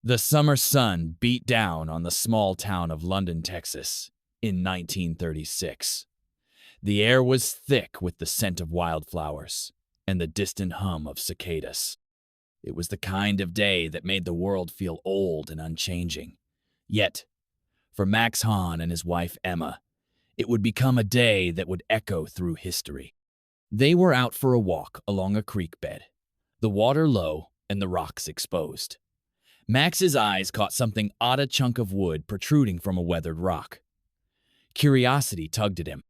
The summer sun beat down on the small town of London, Texas, in 1936. The air was thick with the scent of wildflowers and the distant hum of cicadas. It was the kind of day that made the world feel old and unchanging. Yet, for Max Hahn and his wife Emma, it would become a day that would echo through history. They were out for a walk along a creek bed, the water low and the rocks exposed. Max's eyes caught something odd, a chunk of wood protruding from a weathered rock. Curiosity tugged at him.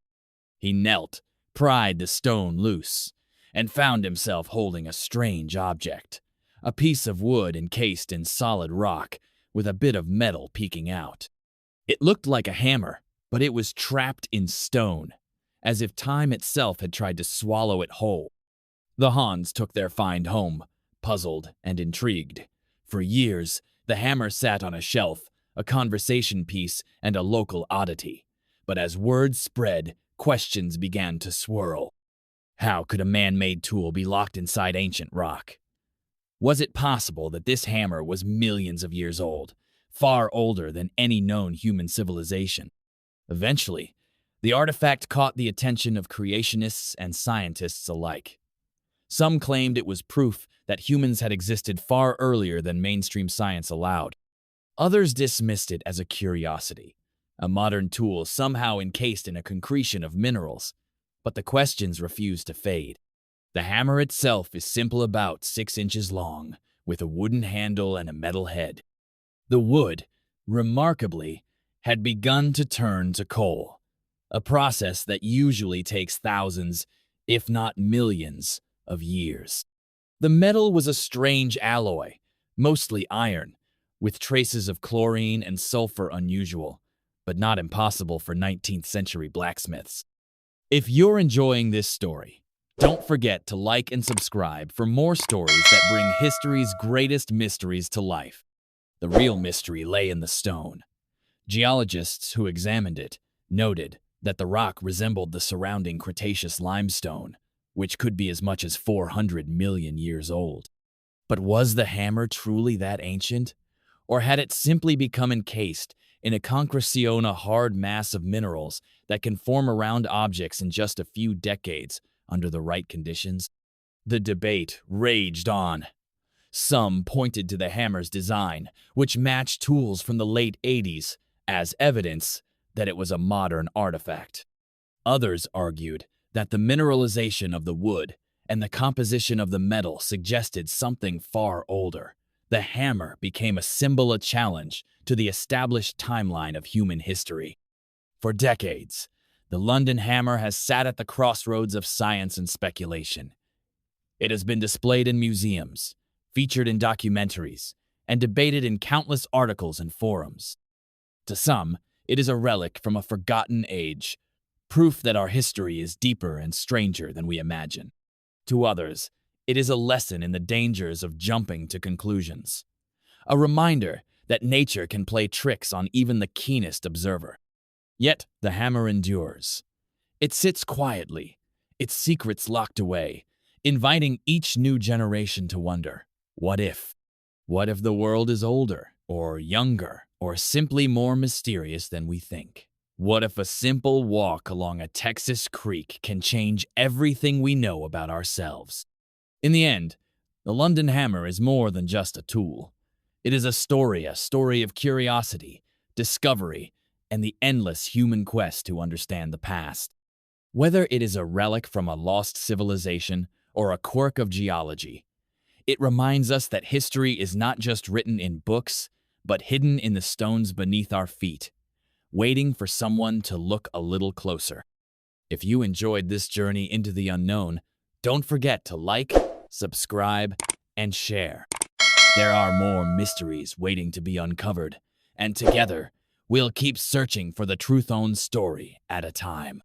He knelt, pried the stone loose, and found himself holding a strange object, a piece of wood encased in solid rock with a bit of metal peeking out. It looked like a hammer, but it was trapped in stone, as if time itself had tried to swallow it whole. The Hans took their find home, puzzled and intrigued. For years, the hammer sat on a shelf, a conversation piece and a local oddity. But as word spread, questions began to swirl. How could a man-made tool be locked inside ancient rock? Was it possible that this hammer was millions of years old, far older than any known human civilization? Eventually, the artifact caught the attention of creationists and scientists alike. Some claimed it was proof that humans had existed far earlier than mainstream science allowed. Others dismissed it as a curiosity, a modern tool somehow encased in a concretion of minerals. But the questions refused to fade. The hammer itself is simple, about 6 inches long, with a wooden handle and a metal head. The wood, remarkably, had begun to turn to coal, a process that usually takes thousands, if not millions, of years. The metal was a strange alloy, mostly iron, with traces of chlorine and sulfur, unusual, but not impossible for 19th century blacksmiths. If you're enjoying this story, don't forget to like and subscribe for more stories that bring history's greatest mysteries to life. The real mystery lay in the stone. Geologists who examined it noted that the rock resembled the surrounding Cretaceous limestone, which could be as much as 400 million years old. But was the hammer truly that ancient? Or had it simply become encased in a concretion, a hard mass of minerals that can form around objects in just a few decades under the right conditions? The debate raged on. Some pointed to the hammer's design, which matched tools from the late 80s, as evidence that it was a modern artifact. Others argued that the mineralization of the wood and the composition of the metal suggested something far older. The hammer became a symbol, a challenge to the established timeline of human history. For decades, the London hammer has sat at the crossroads of science and speculation. It has been displayed in museums, featured in documentaries, and debated in countless articles and forums. To some, it is a relic from a forgotten age, proof that our history is deeper and stranger than we imagine. To others, it is a lesson in the dangers of jumping to conclusions, a reminder that nature can play tricks on even the keenest observer. Yet the hammer endures. It sits quietly, its secrets locked away, inviting each new generation to wonder, what if? What if the world is older, or younger, or simply more mysterious than we think? What if a simple walk along a Texas creek can change everything we know about ourselves? In the end, the London hammer is more than just a tool. It is a story of curiosity, discovery, and the endless human quest to understand the past. Whether it is a relic from a lost civilization or a quirk of geology, it reminds us that history is not just written in books, but hidden in the stones beneath our feet, waiting for someone to look a little closer. If you enjoyed this journey into the unknown, don't forget to like, subscribe, and share. There are more mysteries waiting to be uncovered, and together, we'll keep searching for the truth-owned story at a time.